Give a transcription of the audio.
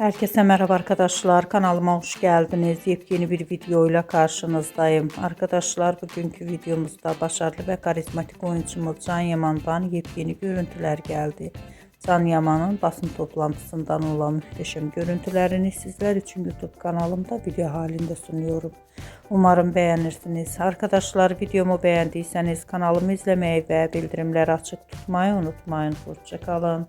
Herkese merhaba arkadaşlar. Kanalıma hoş geldiniz. Yepyeni bir videoyla karşınızdayım. Arkadaşlar bugünkü videomuzda başarılı ve karizmatik oyuncumuz Can Yaman'dan yepyeni görüntüler geldi. Can Yaman'ın basın toplantısından olan muhteşem görüntülerini sizler için YouTube kanalımda video halinde sunuyorum. Umarım beğenirsiniz. Arkadaşlar videomu beğendiyseniz kanalımı izlemeyi ve bildirimleri açık tutmayı unutmayın. Hoşça kalın.